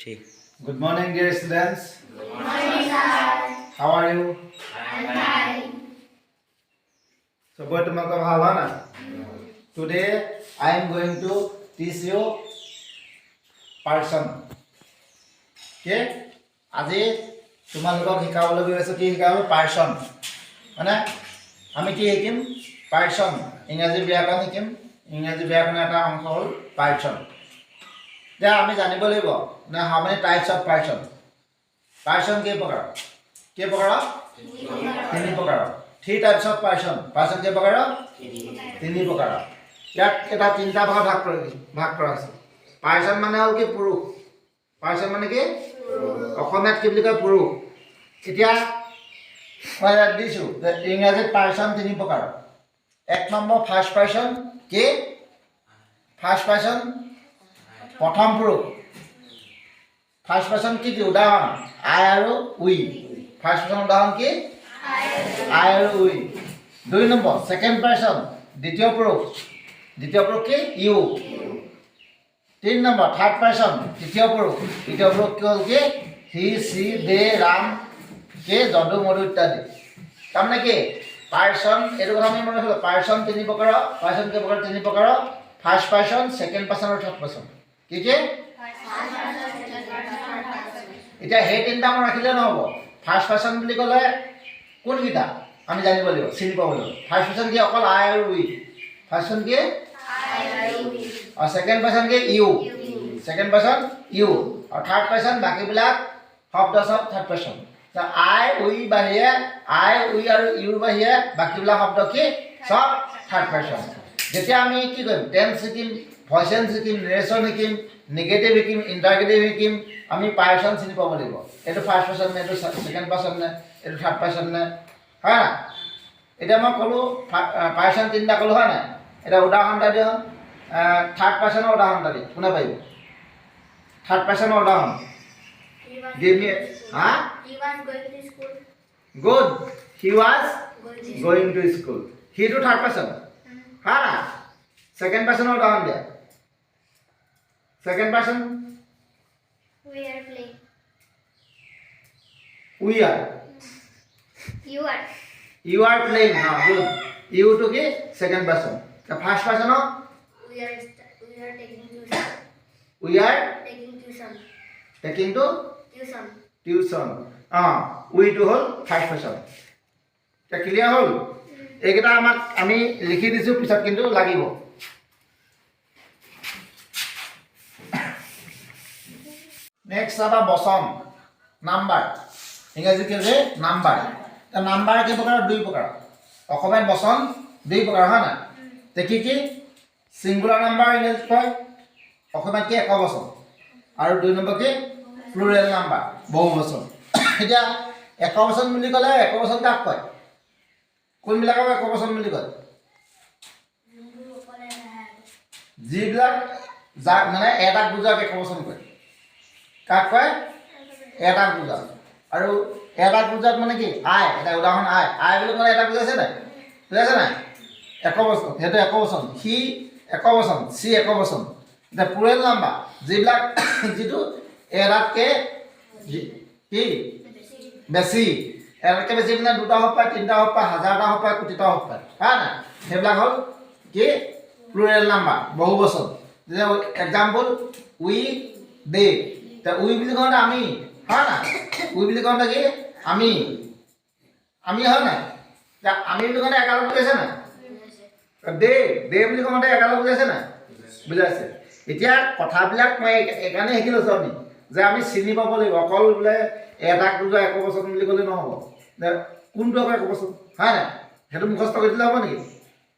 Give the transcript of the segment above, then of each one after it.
ठीक. Good morning, dear students. Good morning, sir. How are you? I'm fine. So, boy, tomorrow Havana. Today, I am going to teach you person. Okay? আজি তোমালোকক শিকাবলৈ গৈ আছো কি শিকাব person মানে আমি কি শিকিম পাৰ্চন ইংৰাজী ব্যাকৰণ শিকিম ইংৰাজী ব্যাকৰণৰ এটা অংশ হ'ল পাৰ্চন এতিয়া আমি জানিব লাগিব না how many types of person person কেই প্ৰকাৰ তিনি প্ৰকাৰ three types of person person কেই প্ৰকাৰ তিনি প্ৰকাৰ ইয়াত এটা তিনিটা ভাগ কৰা আছে পাৰ্চন মানে হ'ল কি পুৰুষ পাৰ্চন মানে কি অসমীয়াত কি বুলি কয় পুৰুষ এতিয়া মই ইয়াত দিছোঁ যে ইংৰাজীত পাৰ্চন তিনি প্ৰকাৰ এক নম্বৰ ফাৰ্ষ্ট পাৰ্চন কি ফাৰ্ষ্ট পাৰ্চন প্ৰথম পুৰুষ ফাৰ্ষ্ট পাৰ্চন কি কি উদাহৰণ আই আৰু উই ফাৰ্ষ্ট পাৰ্চন উদাহৰণ কি আই আৰু উই দুই নম্বৰ ছেকেণ্ড পাৰ্চন দ্বিতীয় পুৰুষ কি ইউ তিন নম্বৰ থাৰ্ড পাৰ্চন তৃতীয় পুৰুষ কি হ'ল কি হি চি দে ৰাম কে যদু মধু ইত্যাদি তাৰমানে কি পাৰ্চন এইটো কথা আমি মনত ৰাখিব পাৰ্চন তিনি প্ৰকাৰ পাৰ্চন কেই প্ৰকাৰ তিনি প্ৰকাৰ ফাৰ্ষ্ট পাৰ্চন ছেকেণ্ড পাৰ্চন আৰু থাৰ্ড পাৰ্চন কি এতিয়া সেই তিনিটা মনত ৰাখিলে নহ'ব ফাৰ্ষ্ট পাৰ্চন বুলি ক'লে কোনকেইটা আমি জানিব লাগিব চিনি পাব লাগিব ফাৰ্ষ্ট পাৰ্চন কি অকল আই আৰু উই ফাৰ্ষ্ট পাৰ্চন কি और second person K you second person you और थर्ड पर्सन बाकीবিলাক শব্দ সব থার্ড পার্সন আই উই বাহিৰে আই উই আৰু ইউৰ বাহিৰে বাকীবিলাক শব্দ কি সব থাৰ্ড পাৰ্সন যেতিয়া আমি কি কৰিম টেন্স শিকিম ভয়েস টেন্স শিকিম নেৰেশ্যন শিকিম নেগেটিভ শিকিম ইন্টাৰগেটিভ শিকিম আমি পাৰ্সন চিনি পাব লাগিব এইটো ফাৰ্ষ্ট পাৰ্সন নে এইটো সেকেন্ড পাৰ্সন নে এইটো থাৰ্ড পাৰ্সন নে হয় না এটা মই ক'লো পাৰ্সন তিনিটা ক'লো হয় না এটা উদাহৰণ এটা দিওঁ থার্ড পার্সন উদাহরণ দাদি কোনে পাইব থার্ড পার্সন উদাহরণ give me He was going to school. good he was going to school he to third person ha na second person উদাহরণ দিয়া second person We are playing. we are You are. playing ha good you to ki second person the first person We are taking tuition. we are Taking tuition. taking to Tuition. Tuition we too হ'ল first person এতিয়া clear হ'ল এইকেইটা আমাক আমি লিখি দিছোঁ পিছত কিন্তু লাগিব নেক্সট চাবা বচন নাম্বাৰ ইংৰাজী কি হৈছে নাম্বাৰ নাম্বাৰ কেই প্ৰকাৰ দুই প্ৰকাৰ অসমীয়াত বচন দুই প্ৰকাৰ হয় না কি কি সিংগুলাৰ নাম্বাৰ ইংৰাজীত কয় অসমীয়াত কি একক বচন আৰু দুই নম্বৰ কি প্লুৰেল নাম্বাৰ বহু বচন এতিয়া একক বচন বুলি ক'লে একক বচন কাক কয় কোনবিলাকক একক বচন বুলি কয় যিবিলাক যাক মানে এটাক বুজাক একক বচন কয় কাক কয় এটাক বুজাক আৰু এটাক বুজাক মানে কি আই এটা উদাহৰণ আই বুলি ক'লে এটাক বুজাইছে নাই একক বচন সেইটো একক বচন সি একক বচন চি একক বচন এতিয়া প্লুৰেল নাম্বাৰ যিবিলাক যিটো এটাতকৈ কি বেছি এটাতকৈ বেছি মানে দুটা হওক পাৰে তিনিটা হওক পাৰে হাজাৰটা হওক পাৰে কোটিটা হওক পাৰে হয় নাই সেইবিলাক হ'ল কি প্লুৰেল নাম্বাৰ বহু বচন যেনে এক্সাম্পল উই দে উই বুলি কওঁতে আমি হয় নাই উই বুলি কওঁতে কি আমি হয় নাই আমি বুলি কওঁতে একেলগ বুজাইছে নাই দে বুলি কওঁতে একেলগ বুজাইছে নাই বুজাইছে এতিয়া কথাবিলাক মই এইকাৰণে শিকি লৈছোঁ আমি যে আমি চিনি পাব লাগিব অকল বোলে এটাক বুজা একক বচন বুলি ক'লে নহ'ব কোনটো আকৌ একক বচন হয় নাই সেইটো মুখস্থ কৰি দিলে হ'ব নেকি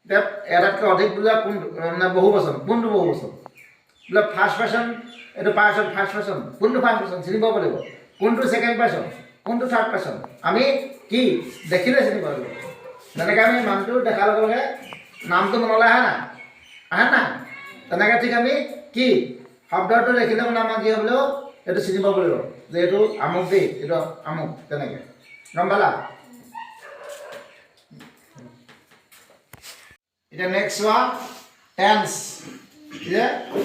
এতিয়া এটাতকৈ অধিক বুজা কোন মানে বহু বচন কোনটো বহু বচন বোলে ফাৰ্ষ্ট পাৰ্চন এইটো পাৰ্চন ফাৰ্ষ্ট পাৰ্চন কোনটো ফাৰ্ষ্ট পাৰ্চন চিনি পাব লাগিব কোনটো ছেকেণ্ড পাৰ্চন কোনটো থাৰ্ড পাৰ্চন আমি কি দেখিলে চিনি পাব লাগিব যেনেকৈ আমি মানুহটো দেখাৰ লগে লগে নামটো মনলৈ আহে নাই তেনেকৈ ঠিক আমি কি শব্দটো দেখিলে মানে আমাক কি হ'লেও এইটো চিনি পাব লাগিব যে এইটো আমুক দেই এইটো আমুক তেনেকৈ গম পালা এতিয়া নেক্সট চোৱা tense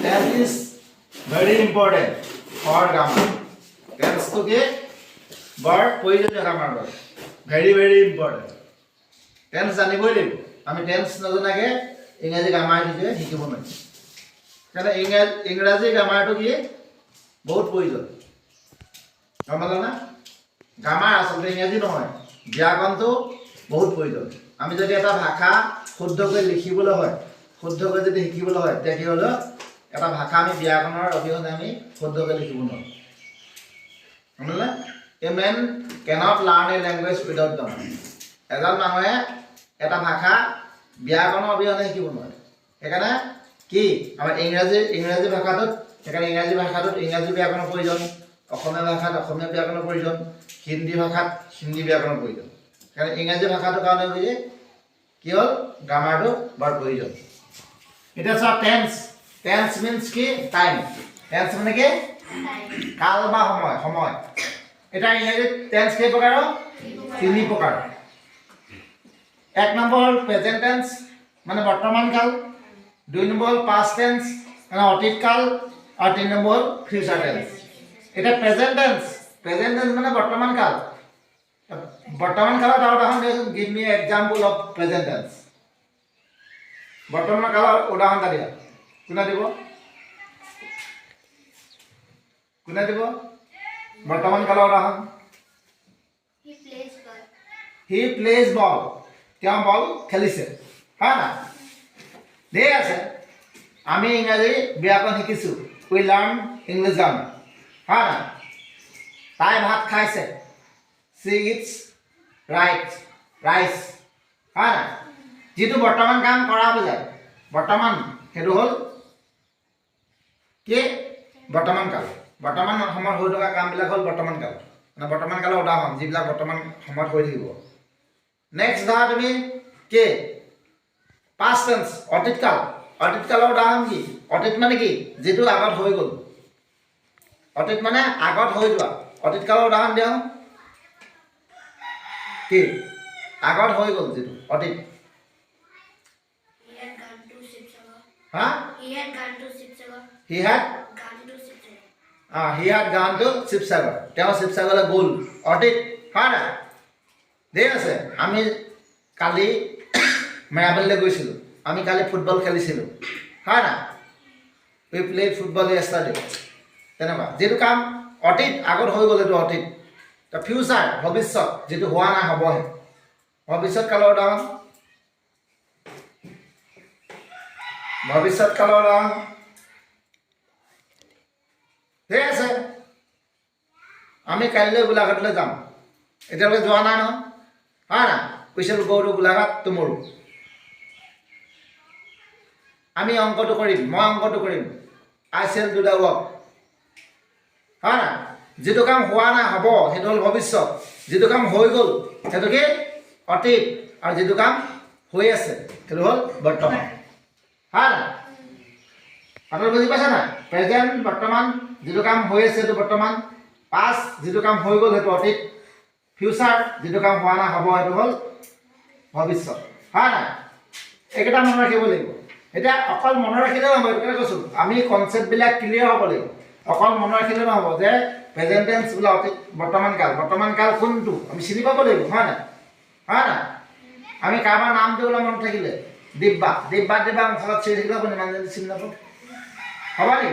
tense is very important for grammar টেন্সটো কি বৰ প্ৰয়োজনীয় গ্ৰামাৰ বৰ ভেৰি ভেৰি ইম্পৰ্টেণ্ট টেন্স জানিবই লাগিব আমি টেন্স নজনাকে ইংৰাজী গ্ৰামাৰ নিজে শিকিব নোৱাৰিম কাৰণ ইংৰাজী গ্ৰামাৰটো কি বহুত প্ৰয়োজন গম পালা না গ্ৰামাৰ আচলতে ইংৰাজী নহয় ব্যাকৰণটো বহুত প্ৰয়োজন আমি যদি এটা ভাষা শুদ্ধকৈ লিখিবলৈ হয় শুদ্ধকৈ যদি শিকিবলৈ হয় তেতিয়া কি হ'ল এটা ভাষা আমি ব্যাকৰণৰ অবিহনে আমি শুদ্ধকৈ লিখিব নোৱাৰোঁ বুজিলা a man cannot learn a language without grammar এজন মানুহে এটা ভাষা ব্যাকৰণৰ অবিহনে শিকিব নোৱাৰে সেইকাৰণে কি আমাৰ ইংৰাজী ভাষাটোত সেইকাৰণে ইংৰাজী ভাষাটোত ইংৰাজী ব্যাকৰণৰ প্ৰয়োজন অসমীয়া ভাষাত অসমীয়া ব্যাকৰণৰ প্ৰয়োজন হিন্দী ভাষাত হিন্দী ব্যাকৰণৰ প্ৰয়োজন কাৰণ ইংৰাজী ভাষাটোৰ কাৰণে বুজি কি হ'ল গ্ৰামাৰটো বৰ প্ৰয়োজন এতিয়া চোৱা টেন্স মিন্স কি টাইম টেন্স মানে কি কাল বা সময় এটা ইংৰাজীত টেন্স কেই প্ৰকাৰৰ তিনি প্ৰকাৰ এক নম্বৰ হ'ল প্ৰেজেণ্ট টেন্স মানে বৰ্তমান কাল দুই নম্বৰ হ'ল পাষ্ট টেন্স মানে অতীত কাল আৰু তিনি নম্বৰ হ'ল ফিউচাৰ টেন্স এটা প্ৰেজেণ্ট টেন্স মানে বৰ্তমান কাল বৰ্তমান কালত আৰু উদাহৰণ দিয়কচোন give me example of present tense বৰ্তমান কালৰ উদাহৰণ এটা দিয়া কোনে দিব বৰ্তমান কালৰ উদাহৰণ হি প্লেজ বল তেওঁ বল খেলিছে হয় না ঠিক আছে আমি ইংৰাজী ব্যাকৰণ শিকিছোঁ উই লাৰ্ণ ইংলিছ গ্ৰামাৰ হয় না তাই ভাত খাইছে চি ইটছ ৰাইচ হয় না যিটো বৰ্তমান কাম কৰা বুজায় বৰ্তমান সেইটো হ'ল কি বৰ্তমান কাল বৰ্তমান সময়ত হৈ থকা কামবিলাক হ'ল বৰ্তমান কাল মানে বৰ্তমান কালৰ উদাহৰণ যিবিলাক বৰ্তমান সময়ত হৈ থাকিব নেক্সট ধৰা তুমি কি পাষ্ট টেন্স অতীত কালৰ উদাহৰণ কি অতীত মানে কি যিটো আগত হৈ গ'ল অতীত মানে আগত হৈ যোৱা অতীত কালৰ উদাহৰণ দিওঁ কি আগত হৈ গ'ল যিটো অতীত He had gone to Shivsagar. তেওঁ শিৱসাগৰলৈ গ'ল অতীত হয় না ঠিক আছে আমি কালি মেৰাবললৈ গৈছিলোঁ আমি কালি ফুটবল খেলিছিলোঁ হয় না উই প্লেড ফুটবল য়েষ্টাৰডে তেনেকুৱা যিটো কাম অতীত আগত হৈ গ'ল এইটো অতীত ফিউচাৰ ভৱিষ্যত যিটো হোৱা নাই হ'বহে ভৱিষ্যত কালৰ উদাহৰণ ঠিক আছে আমি কাইলৈ গোলাঘাটলৈ যাম এতিয়ালৈকে যোৱা নাই নহয় হয় না we shall go to Golaghat tomorrow আমি অংকটো কৰিম মই অংকটো কৰিম I shall do the work হয় না যিটো কাম হোৱা নাই হ'ব সেইটো হ'ল ভৱিষ্যত যিটো কাম হৈ গ'ল সেইটো কি অতীত আৰু যিটো কাম হৈ আছে সেইটো হ'ল বৰ্তমান হয় না আপোনালোকে বুজি পাইছে নাই প্ৰেজেণ্ট বৰ্তমান যিটো কাম হৈ আছে সেইটো বৰ্তমান পাষ্ট যিটো কাম হৈ গ'ল সেইটো অতীত ফিউচাৰ যিটো কাম হোৱা নাই হ'ব সেইটো হ'ল ভৱিষ্যত হয় নাই এইকেইটা মনত ৰাখিব লাগিব এতিয়া অকল মনত ৰাখিলেও নহ'ব এইটো কৈছোঁ আমি কনচেপ্টবিলাক ক্লিয়াৰ হ'ব লাগিব অকল মনত ৰাখিলেও নহ'ব যে প্ৰেজেণ্ট টেন্স বোলে অতীত বৰ্তমান কাল কোনটো আমি চিনি পাব লাগিব হয় নাই আমি কাৰোবাৰ নামটো বোলে মনত থাকিলে দিব্যা মুখত চিনি থাকিলে আপুনি মানুহজনী চিনি নাপাব হ'ব নেকি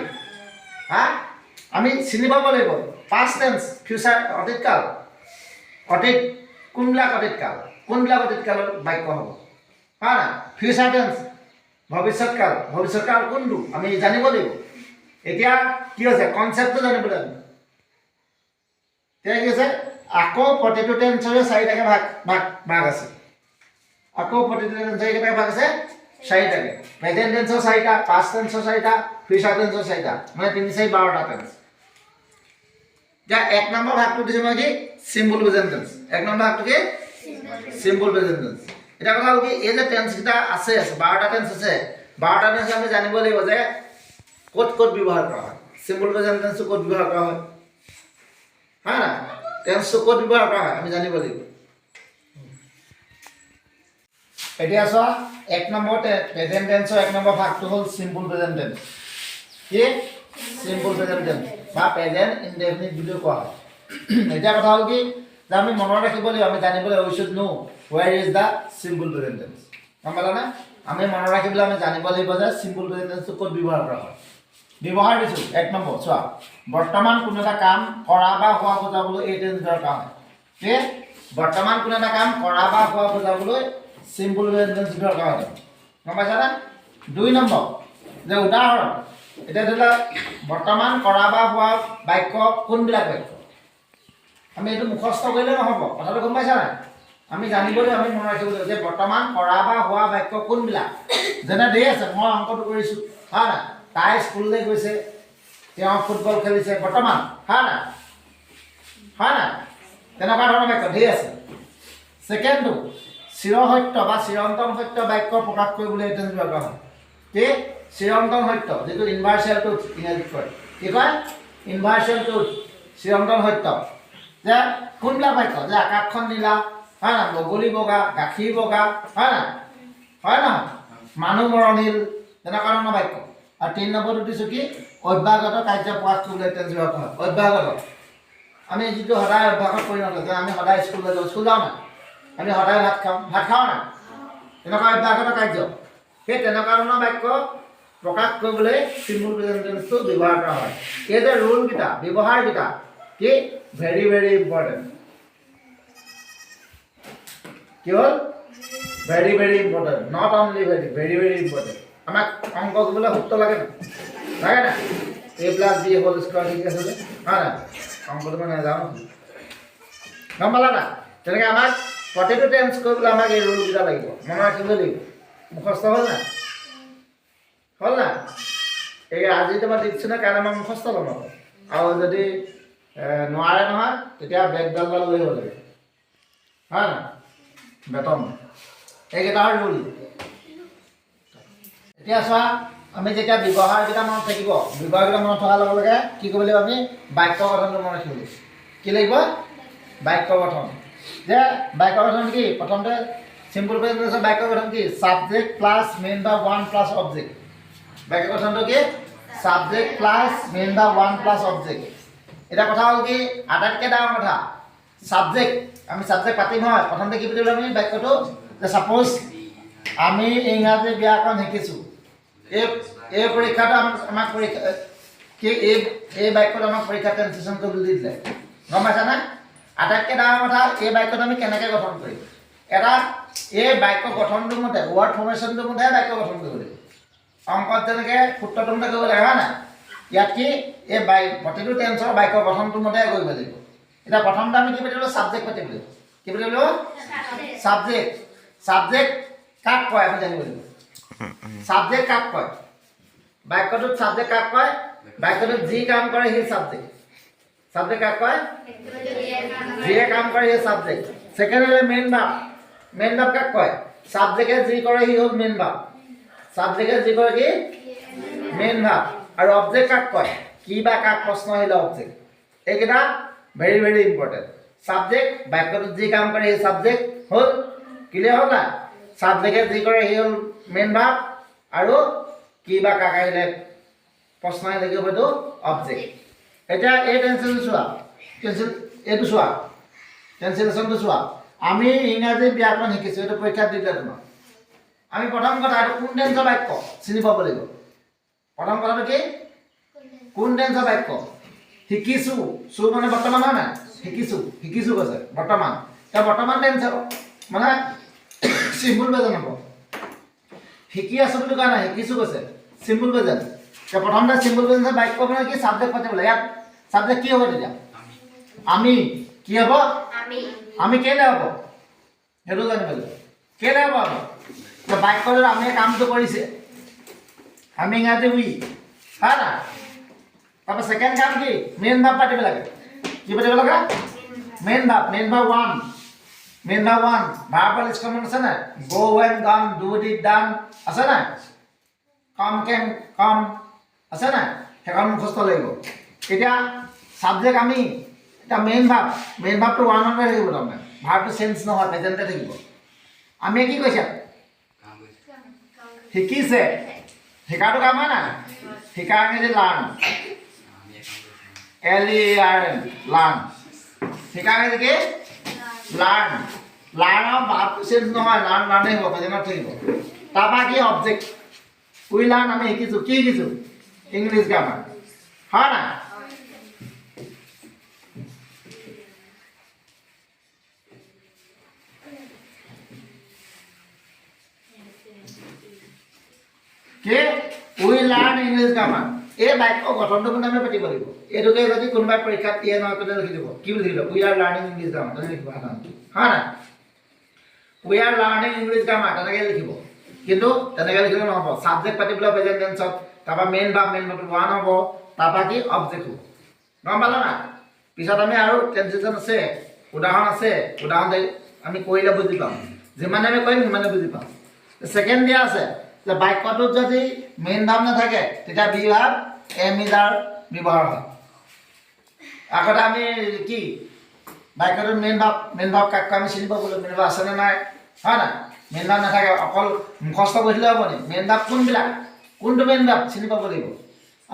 আমি চিনি পাব লাগিব পাষ্ট টেন্স ফিউচাৰ অতীত কোনবিলাক অতীত কালৰ বাক্য হ'ব হয় না ফিউচাৰ টেন্স ভৱিষ্যৎ কাল কোনটো আমি জানিব লাগিব এতিয়া কি হৈছে কনচেপ্টটো জানিব লাগিব এতিয়া কি হৈছে আকৌ প্ৰতিটো টেন্সৰে চাৰিটাকৈ ভাগ আছে চাৰিটাকৈ প্ৰেজেণ্ট টেন্সৰ চাৰিটা পাষ্ট টেন্সৰ চাৰিটা ফিউচাৰ টেন্সৰ চাৰিটা মানে 3 4 12টা টেন্স এতিয়া এক নম্বৰ ভাগটো দিছোঁ মই কি চিম্পল প্ৰেজেণ্ট টেন্স এক নম্বৰ ভাগটো কি চিম্পল প্ৰেজেণ্ট টেন্স এটা কথা হ'ল কি এই যে টেন্সকেইটা আছে 12টা টেন্স আছে 12টা টেন্স আমি জানিব লাগিব যে ক'ত ব্যৱহাৰ কৰা হয় চিম্পল প্ৰেজেণ্ট টেন্সটো ক'ত ব্যৱহাৰ কৰা হয় না টেন্সটো ক'ত ব্যৱহাৰ কৰা হয় আমি জানিব লাগিব এতিয়া চোৱা এক নম্বৰ প্ৰেজেণ্ট টেন্সৰ এক নম্বৰ ভাগটো হ'ল চিম্পল প্ৰেজেণ্ট টেন্স কি চিম্পল প্ৰেজেণ্ট টেন্স বা প্ৰেজেণ্ট ইনডেফিনিট বুলিও কোৱা হয় এতিয়া কথা হ'ল কি যে আমি মনত ৰাখিব লাগিব আমি জানিবলৈ we should know where is the simple present tense গম পালানে আমি মনত ৰাখিবলৈ আমি জানিব লাগিব যে চিম্পল প্ৰেজেণ্ট টেন্সটো ক'ত ব্যৱহাৰ কৰা হয় ব্যৱহাৰ দিছোঁ 1 নম্বৰ চোৱা বৰ্তমান কোনো এটা কাম কৰা বা হোৱা বুজাবলৈ এই টেন্স ব্যৱহাৰ কৰা হয় ঠিক বৰ্তমান কোনো এটা কাম কৰা বা হোৱা বুজাবলৈ চিম্পল প্ৰেজেণ্ট টেন্স ব্যৱহাৰ কৰা হয় গম পাইছানে 2 নম্বৰ যে উদাহৰণ এতিয়া ধৰি লওক বৰ্তমান কৰা বা হোৱা বাক্য কোনবিলাক বাক্য আমি এইটো মুখস্থ কৰিলে নহ'ব কথাটো গম পাইছা নাই আমি জানিবলৈ আমি মনত ৰাখিব লাগিব যে বৰ্তমান কৰা বা হোৱা বাক্য কোনবিলাক যেনে দেই আছে মই অংকটো কৰিছোঁ হয় নাই তাই স্কুললৈ গৈছে তেওঁ ফুটবল খেলিছে বৰ্তমান হয় নাই তেনেকুৱা ধৰণৰ বাক্য দেই আছে ছেকেণ্ডটো চিৰসত্য বা চিৰন্তন সত্য বাক্য প্ৰকাশ কৰিবলৈ এই টেন্স ব্যৱহাৰ কৰা হয় কি চিৰন্তন সত্য যিটো ইনভাৰ্চিয়েল ট্ৰুথ ইংৰাজীত কয় কি কয় ইনভাৰ্চিয়েল ট্ৰুথ চিৰন্তন সত্য যে কোনবিলাক বাক্য যে আকাশখন নীলা হয় না বগলী বগা গাখীৰ বগা হয় নহয় মানুহ মৰণিল তেনেকুৱা ধৰণৰ বাক্য আৰু 3 নম্বৰটো দিছোঁ কি অভ্যাসগত কাৰ্য প্ৰকাশ কৰিবলৈ টেন্স ব্যৱহাৰ কৰা হয় অভ্যাসগত আমি যিটো সদায় অভ্যাসত পৰিণত যে আমি সদায় স্কুললৈ যাওঁ স্কুল যাওঁ না আমি সদায় ভাত খাওঁ না তেনেকুৱা অভ্যাসগত কাৰ্য সেই তেনেকুৱা ধৰণৰ বাক্য প্ৰকাশ কৰিবলৈ চিম্পল প্ৰেজেণ্ট টেন্সটো ব্যৱহাৰ কৰা হয় এই যে ৰুলকেইটা ব্যৱহাৰকেইটা কি ভেৰি ভেৰি ইম্পৰ্টেণ্ট কি হ'ল very very important not only very very very important আমাক অংক কৰিবলৈ সূত্ৰ লাগে না A+B হোল স্কোৱাৰ ঠিক আছে যে হয় না অংকটো মই নাজানো গম পালা না তেনেকৈ আমাক প্ৰতিটো টেন্স কৰিবলৈ আমাক এই ৰুলকেইটা লাগিব মনত ৰাখিব লাগিব মুখস্থ হ'ল না এই আজি তোমাৰ ডিকশ্যনৰ কাৰণে মই মুখস্থ ল'ম আৰু যদি নোৱাৰে নহয় তেতিয়া বেগডাল লৈ আহিব লাগে হয় না বেতন এইকেইটাৰ ৰুল এতিয়া চোৱা আমি যেতিয়া ব্যৱহাৰকেইটা মনত থাকিব ব্যৱহাৰকেইটা মনত থকাৰ লগে লগে কি কৰিব লাগিব আমি বাক্য গঠনটো মনত ৰাখিব লাগিব কি লাগিব বাক্য গঠন যে বাক্য গঠন কি প্ৰথমতে চিম্পল প্ৰেজেণ্ট টেন্সৰ বাক্য গঠন কি subject plus main verb 1 plus object বাক্য গঠনটো কি subject plus main verb 1 plus object এটা কথা হ'ল কি আটাইতকৈ ডাঙৰ কথা ছাবজেক্ট আমি ছাবজেক্ট পাতিম হয় প্ৰথমতে কি বুলিবলৈ আমি বাক্যটো যে ছাপ'জ আমি ইংৰাজী ব্যাকৰণ শিকিছোঁ এই পৰীক্ষাটো আমাক পৰীক্ষা কি এই বাক্যটো আমাক পৰীক্ষা ট্ৰেঞ্চলেশ্যন কৰিবলৈ দি দিলে গম পাইছানে আটাইতকৈ ডাঙৰ কথা এই বাক্যটো আমি কেনেকৈ গঠন কৰিম এটা এই বাক্য গঠনটোৰ মতে ৱৰ্ড ফৰ্মেশ্যনটোৰ মতেহে বাক্য গঠন কৰিব লাগিব অংকত যেনেকৈ সূত্ৰটোৰ মতে কৰিব লাগে হয় নাই ইয়াত কি এই প্ৰতিটো টেন্সৰ বাক্য গঠনটোৰ মতেহে কৰিব লাগিব এতিয়া প্ৰথমতে আমি কি পাতিব লাগিব ছাবজেক্ট পাতিব লাগিব কি পাতিব লাগিব ছাবজেক্ট কাক কয় আমি জানিব লাগিব ছাবজেক্ট কাক কয় বাক্যটোত ছাবজেক্ট কাক কয় বাক্যটোত যি কাম কৰে সেই ছাবজেক্ট কাক কয় যিয়ে কাম কৰে সেই ছাবজেক্ট ছেকেণ্ড হ'লে মেইন ভাৰ্ব কাক কয় ছাবজেক্টে যি কৰে সি হ'ল মেইন ভাৰ্ব ছাবজেক্টে যি কৰে কি মেইন ভাৰ্ব আৰু অবজেক্ট কাক কয় কি বা কাক প্ৰশ্ন আহিলে অবজেক্ট এইকেইটা ভেৰি ভেৰি ইম্পৰ্টেণ্ট ছাবজেক্ট বাক্যটোত যি কাম কৰে সেই ছাবজেক্ট হ'ল ক্লিয়াৰ হ'ল না ছাবজেক্টে যি কৰে সি হ'ল মেইন ভাৰ্ব আৰু কি বা কাক আহিলে প্ৰশ্ন আহিলে কি হ'ব এইটো অবজেক্ট এতিয়া এই এইটো চোৱা ট্ৰেঞ্চলেশ্যনটো চোৱা আমি ইংৰাজী ব্যাকৰণ শিকিছোঁ এইটো পৰীক্ষাত দিলে তোমাক আমি প্ৰথম কথা এইটো কোন টেন্সৰ বাক্য চিনি পাব লাগিব প্ৰথম কথাটো কি কোন টেন্সৰ বাক্য শিকিছোঁ চু মানে বৰ্তমান হয় নাই শিকিছোঁ কৈছে বৰ্তমান এতিয়া বৰ্তমান টেন্সৰ মানে চিম্পল প্ৰেজেণ্ট হ'ব শিকি আছোঁ বুলি কোৱা নাই শিকিছোঁ কৈছে চিম্পল প্ৰেজেণ্ট এতিয়া প্ৰথমতে চিম্পল প্ৰেজেণ্টৰ বাক্য মানে কি ছাবজেক্ট পাতিব লাগে ইয়াত ছাবজেক্ট কি হ'ব তেতিয়া আমি কি হ'ব আমি কেলৈ হ'ব সেইটো জানিব লাগিব কেলৈ হ'ব আমি বাক্যটোত আমি কামটো কৰিছে আমি ইংৰাজী উই হয় না তাৰপৰা ছেকেণ্ড কাম কি মেইন ভাৰ্ব পাতিব লাগে কি পাতিব লাগে মেইন ভাৰ্ব 1 ভাৰ্বল লিষ্টখন আছে নাই গো ৱেন গন ডু ডিড ডান আছে নাই কম আছে নাই সেইখন মুখস্থ লাগিব এতিয়া ছাবজেক্ট আমি এতিয়া মেইন ভাৰ্বটো 1 থাকিব তাৰমানে ভাৰ্বটো চেঞ্জ নহয় প্ৰেজেণ্টে থাকিব আমি কি কৈছে শিকিছে শিকাটো কাম হয় নাই শিকাৰ যে লাৰ্ণ L-E-A-R-N, learn. শিকা মানে কি? Learn. Learn ভাব চেঞ্জ নহয়, learn হ'ব, প্ৰেজেন্টত থাকিব। তাৰপৰা কি অবজেক্ট? We learn আমি শিকিছোঁ, কি শিকিছোঁ? English grammar. হয় না? কি? We learn English grammar. এই বাক্য গঠনটো কিন্তু আমি পাতিব লাগিব। এইটোকে যদি কোনোবাই পৰীক্ষাত দিয়ে নহয় তেনে লিখি দিব। কি বুলি লিখিব? We are learning English grammar. তেনে লিখিব সাধাৰণতে। হয় না? We are learning English grammar তেনেকৈ লিখিব। কিন্তু তেনেকৈ লিখিলে নহ'ব। ছাবজেক্ট পাতিবলৈ প্ৰেজেণ্ট টেন্সত তাৰপৰা মেইন ভাৰ্ব ওৱান হ'ব, তাৰপৰা কি অবজেক্ট হ'ব। গম পালা না? পিছত আমি আৰু ট্ৰেঞ্জিশ্যন আছে, উদাহৰণ আছে। উদাহৰণ আমি কৰিলে বুজি পাম। যিমানে আমি কৰিম সিমানে বুজি পাম। ছেকেণ্ড দিয়া আছে যে বাক্যটোত যদি মেইন ভাৰ্ব নাথাকে তেতিয়া বি ভাৰ্ব এম ইজাৰ ব্যৱহাৰ হয়। আগতে আমি কি বাক্যটোত মেইন ভাৰ্ব কাক আমি চিনি পাব লাগিব, মেইন ভাৰ্ব আছেনে নাই? হয় না? মেইন ভাৰ্ব নাথাকে, অকল মুখস্থ কৰি দিলে হ'ব নি? মেইন ভাৰ্ব কোনবিলাক, কোনটো মেইন ভাৰ্ব চিনি পাব লাগিব।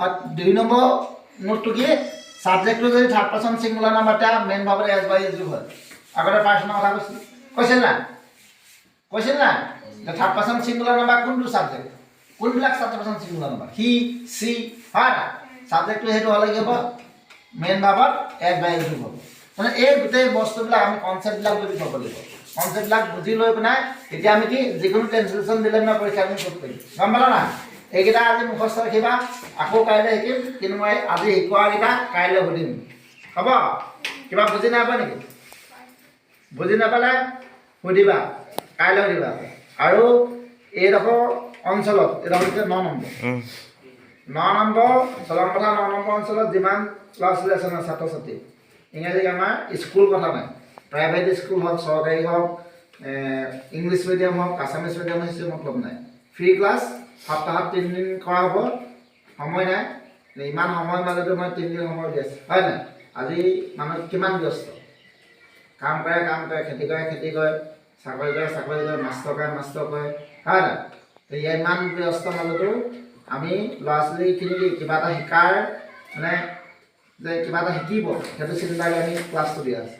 আৰু 2 নম্বৰ নোটটো কি? ছাবজেক্টটো যদি থাৰ্ড পাৰ্চন ছিংগুলাৰ নাম্বাৰ তেতিয়া মেইন ভাৰ্বত এছ বাই এছ যোগ হয়। আগতে পাৰ্চনৰ কথা কৈছিল না? কৈছিল না? থাৰ্ড পাৰ্চন ছিংগুলাৰ নাম্বাৰ কোনটো ছাবজেক্ট? কোনবিলাক third person singular number? He, she, হয় না? ছাবজেক্টটো সেইটো হ'লে কি হ'ব? মেইন ভাৰ্বত এছ বাই এছ যোগ হ'ব। মানে এই গোটেই বস্তুবিলাক আমি কনচেপ্টবিলাক বুজি পাব লাগিব। কনচেপ্টবিলাক বুজি লৈ পেলাই এতিয়া আমি কি যিকোনো ট্ৰেঞ্চলেশ্যন দিলে আমি পৰীক্ষা আমি কৰিব পাৰিম। গম পালা না? এইকেইটা আজি মুখস্থ ৰাখিবা, আকৌ কাইলৈ শিকিম। কিন্তু মই আজি শিকোৱাকেইটা কাইলৈ সুধিম। হ'ব? কিবা বুজি নাপায় নেকি? বুজি নাপালে সুধিবা, কাইলৈ সুধিবা। আৰু এইডোখৰ অঞ্চলত এইডোখৰ 9 নম্বৰ 9 নম্বৰ অঞ্চলত যিমান ল'ৰা ছোৱালী আছে নহয়, ছাত্ৰ ছাত্ৰী, ইংৰাজী আমাৰ স্কুল কথা নাই। প্ৰাইভেট স্কুল হওক, চৰকাৰী হওক, ইংলিছ মিডিয়াম হওক, আছামিছ মিডিয়াম হৈছে মতলব নাই। ফ্ৰী ক্লাছ সপ্তাহত 3 দিন কৰা হ'ব। সময় নাই, ইমান সময়ৰ মাজতে মই 3 দিন সময় দি আছোঁ। হয় নাই? আজি মানুহ কিমান ব্যস্ত, কাম কৰে, খেতি কৰে, চাকৰি কৰে, মাষ্টৰ কৰে। হয় নাই? ইমান ব্যস্ত মাজতো আমি ল'ৰা ছোৱালীখিনি কিবা এটা শিকাৰ মানে যে কিবা এটা শিকিব সেইটো চিন্তা কৰি আমি ক্লাছটো দিয়া আছে।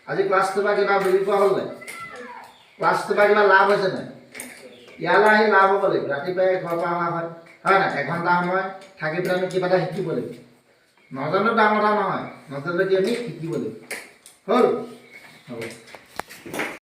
আজি ক্লাছটোৰ পৰা কিবা বুজি পোৱা হ'ল নাই? ক্লাছটোৰ পৰা কিবা লাভ হৈছে নাই? ইয়ালৈ আহি লাভ হ'ব লাগিব। ৰাতিপুৱাই ঘৰৰ পৰা অহা হয়, হয় নাই? এঘণ্টা সময় থাকি পেলাই আমি কিবা এটা শিকিব লাগিব। নজনাটো ডাঙৰ কথা নহয়, নজনাটো কি আমি শিকিব লাগিব। হ'ল? হ'ব।